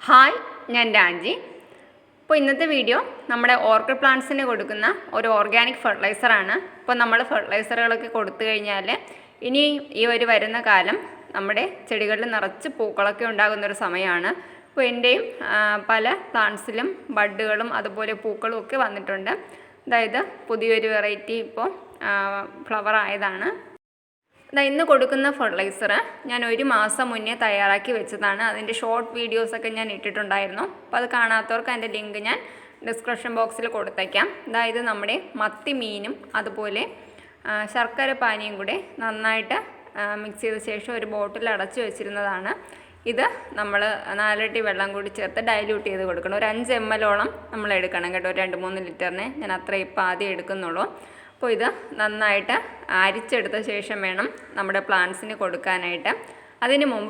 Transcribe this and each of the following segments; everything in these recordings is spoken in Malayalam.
ഹായ്, ഞാൻ രാജി. അപ്പോൾ ഇന്നത്തെ വീഡിയോ നമ്മുടെ ഓർക്കിഡ് പ്ലാന്റ്സിന് കൊടുക്കുന്ന ഒരു ഓർഗാനിക് ഫെർട്ടിലൈസറാണ്. ഇപ്പോൾ നമ്മൾ ഫെർട്ടിലൈസറുകളൊക്കെ കൊടുത്തു കഴിഞ്ഞാൽ ഇനി ഈ വരുന്ന കാലം നമ്മുടെ ചെടികളിൽ നിറച്ച് പൂക്കളൊക്കെ ഉണ്ടാകുന്നൊരു സമയമാണ്. അപ്പോൾ എൻ്റെയും പല പ്ലാന്റ്സിലും ബഡുകളും അതുപോലെ പൂക്കളും ഒക്കെ വന്നിട്ടുണ്ട്. അതായത് പുതിയൊരു വെറൈറ്റി ഇപ്പോൾ ഫ്ലവർ ആയതാണ്. ഇന്ന് കൊടുക്കുന്ന ഫെർട്ടിലൈസർ ഞാൻ 1 മാസം മുന്നേ തയ്യാറാക്കി വെച്ചതാണ്. അതിൻ്റെ ഷോർട്ട് വീഡിയോസൊക്കെ ഞാൻ ഇട്ടിട്ടുണ്ടായിരുന്നു. അപ്പോൾ അത് കാണാത്തവർക്ക് അതിൻ്റെ ലിങ്ക് ഞാൻ ഡിസ്ക്രിപ്ഷൻ ബോക്സിൽ കൊടുത്തേക്കാം. അതായത് നമ്മുടെ മത്തി മീനും അതുപോലെ ശർക്കര പാനിയും കൂടെ നന്നായിട്ട് മിക്സ് ചെയ്ത ശേഷം ഒരു ബോട്ടിൽ അടച്ചു വെച്ചിരുന്നതാണ്. ഇത് നമ്മൾ 4 ഇരട്ടി വെള്ളം കൂടി ചേർത്ത് ഡൈല്യൂട്ട് ചെയ്ത് കൊടുക്കണം. ഒരു 5 ml നമ്മൾ എടുക്കണം കേട്ടോ. 2-3 ലിറ്ററിന് ഞാൻ അത്ര ഇപ്പോൾ ആദ്യം എടുക്കുന്നുള്ളൂ. അപ്പോൾ ഇത് നന്നായിട്ട് അരിച്ചെടുത്ത ശേഷം വേണം നമ്മുടെ പ്ലാന്റ്സിന് കൊടുക്കാനായിട്ട്.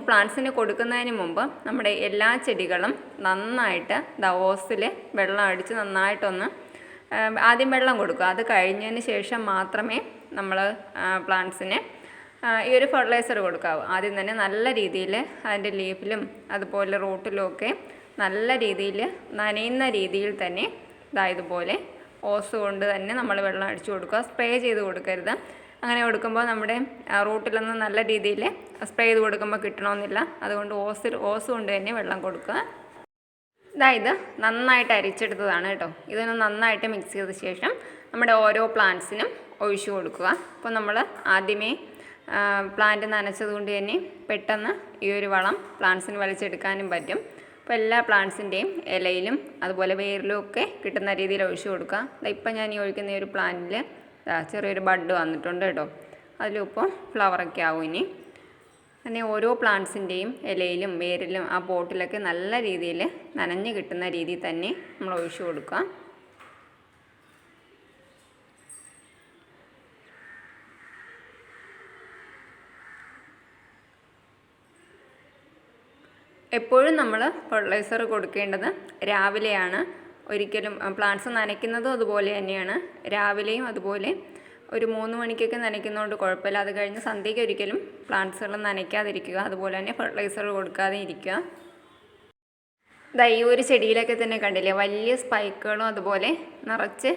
പ്ലാന്റ്സിന് കൊടുക്കുന്നതിന് മുമ്പ് നമ്മുടെ എല്ലാ ചെടികളും നന്നായിട്ട് ഓസിൽ വെള്ളം അടിച്ച് നന്നായിട്ടൊന്ന് ആദ്യം വെള്ളം കൊടുക്കുക. അത് കഴിഞ്ഞതിന് ശേഷം മാത്രമേ നമ്മൾ പ്ലാന്റ്സിന് ഈ ഒരു ഫെർട്ടിലൈസർ കൊടുക്കാവൂ. ആദ്യം തന്നെ നല്ല രീതിയിൽ അതിൻ്റെ ലീഫിലും അതുപോലെ റൂട്ടിലും ഒക്കെ നല്ല രീതിയിൽ നനയുന്ന രീതിയിൽ തന്നെ ഇതുപോലെ ഓസ് കൊണ്ട് തന്നെ നമ്മൾ വെള്ളം അടിച്ചു കൊടുക്കുക. സ്പ്രേ ചെയ്ത് കൊടുക്കരുത്. അങ്ങനെ കൊടുക്കുമ്പോൾ നമ്മുടെ റൂട്ടിലൊന്നും നല്ല രീതിയിൽ സ്പ്രേ ചെയ്ത് കൊടുക്കുമ്പോൾ കിട്ടണമെന്നില്ല. അതുകൊണ്ട് ഓസ് കൊണ്ട് തന്നെ വെള്ളം കൊടുക്കുക. ഇത് നന്നായിട്ട് അരിച്ചെടുത്തതാണ് കേട്ടോ. ഇതൊന്ന് നന്നായിട്ട് മിക്സ് ചെയ്ത ശേഷം നമ്മുടെ ഓരോ പ്ലാന്റ്സിനും ഒഴിച്ചു കൊടുക്കുക. അപ്പോൾ നമ്മൾ ആദ്യമേ പ്ലാന്റ് നനച്ചതുകൊണ്ട് തന്നെ പെട്ടെന്ന് ഈ ഒരു വളം പ്ലാന്റ്സിന് വലിച്ചെടുക്കാനും പറ്റും. അപ്പോൾ എല്ലാ പ്ലാന്റ്സിൻ്റെയും ഇലയിലും അതുപോലെ വേരിലും ഒക്കെ കിട്ടുന്ന രീതിയിൽ ഒഴിച്ചു കൊടുക്കുക. ഇപ്പം ഞാൻ ഈ ഒഴിക്കുന്ന ഈ ഒരു പ്ലാന്റിൽ ചെറിയൊരു ബഡ് വന്നിട്ടുണ്ട് കേട്ടോ. അതിലിപ്പോൾ ഫ്ലവറൊക്കെ ആവും ഇനി. അങ്ങനെ ഓരോ പ്ലാന്റ്സിൻ്റെയും ഇലയിലും വേരിലും ആ പോട്ടിലൊക്കെ നല്ല രീതിയിൽ നനഞ്ഞ് കിട്ടുന്ന രീതിയിൽ തന്നെ നമ്മൾ ഒഴിച്ചു കൊടുക്കുക. എപ്പോഴും നമ്മൾ ഫെർട്ടിലൈസർ കൊടുക്കേണ്ടത് രാവിലെയാണ്. ഒരിക്കലും പ്ലാന്റ്സ് നനയ്ക്കുന്നതും അതുപോലെ തന്നെയാണ്. രാവിലെയും അതുപോലെ ഒരു 3 മണിക്കൊക്കെ നനയ്ക്കുന്നതുകൊണ്ട് കുഴപ്പമില്ല. അത് കഴിഞ്ഞ് സന്ധ്യയ്ക്ക് ഒരിക്കലും പ്ലാന്റ്സുകൾ നനയ്ക്കാതിരിക്കുക. അതുപോലെ തന്നെ ഫെർട്ടിലൈസർ കൊടുക്കാതെ ഇരിക്കുക. ഈ ഒരു ചെടിയിലൊക്കെ തന്നെ കണ്ടില്ലേ, വലിയ സ്പൈക്കുകളും അതുപോലെ നിറച്ച്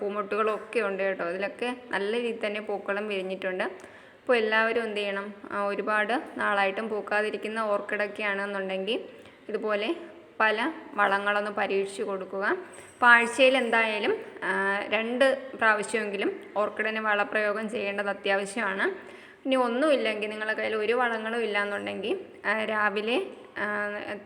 പൂമൊട്ടുകളും ഒക്കെ ഉണ്ട് കേട്ടോ. ഇതിലൊക്കെ നല്ല രീതിയിൽ തന്നെ പൂക്കളും വിരിഞ്ഞിട്ടുണ്ട്. അപ്പോൾ എല്ലാവരും എന്ത് ചെയ്യണം, ഒരുപാട് നാളായിട്ടും പൂക്കാതിരിക്കുന്ന ഓർക്കിഡൊക്കെ ആണെന്നുണ്ടെങ്കിൽ ഇതുപോലെ പല വളങ്ങളൊന്ന് പരീക്ഷിച്ച് കൊടുക്കുക. അപ്പോൾ ആഴ്ചയിൽ എന്തായാലും 2 പ്രാവശ്യമെങ്കിലും ഓർക്കിഡിന് വളപ്രയോഗം ചെയ്യേണ്ടത് അത്യാവശ്യമാണ്. ഇനി ഒന്നുമില്ലെങ്കിൽ നിങ്ങളുടെ കയ്യിൽ ഒരു വളങ്ങളും ഇല്ലയെന്നുണ്ടെങ്കിൽ രാവിലെ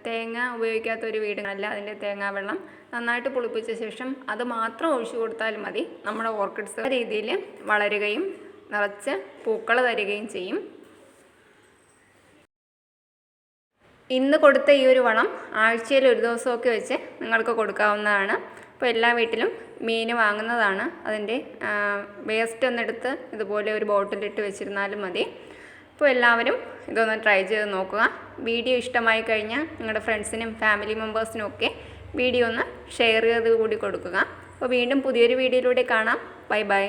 തേങ്ങ ഉപയോഗിക്കാത്ത ഒരു വീടുകളല്ല, അതിൻ്റെ തേങ്ങാവെള്ളം നന്നായിട്ട് പുളിപ്പിച്ച ശേഷം അത് മാത്രം ഒഴിച്ചു കൊടുത്താൽ മതി. നമ്മുടെ ഓർക്കിഡ്സ് രീതിയിൽ വളരുകയും നിറച്ച് പൂക്കൾ തരികയും ചെയ്യും. ഇന്ന് കൊടുത്ത ഈ ഒരു വളം ആഴ്ചയിൽ ഒരു ദിവസമൊക്കെ വെച്ച് നിങ്ങൾക്ക് കൊടുക്കാവുന്നതാണ്. അപ്പോൾ എല്ലാ വീട്ടിലും മീൻ വാങ്ങുന്നതാണ്. അതിൻ്റെ വേസ്റ്റ് ഒന്നെടുത്ത് ഇതുപോലെ ഒരു ബോട്ടിലിട്ട് വെച്ചിരുന്നാലും മതി. അപ്പോൾ എല്ലാവരും ഇതൊന്ന് ട്രൈ ചെയ്ത് നോക്കുക. വീഡിയോ ഇഷ്ടമായി കഴിഞ്ഞാൽ നിങ്ങളുടെ ഫ്രണ്ട്സിനും ഫാമിലി മെമ്പേഴ്സിനും ഒക്കെ വീഡിയോ ഒന്ന് ഷെയർ ചെയ്ത് കൂടി കൊടുക്കുക. അപ്പോൾ വീണ്ടും പുതിയൊരു വീഡിയോയിലൂടെ കാണാം. Bye bye.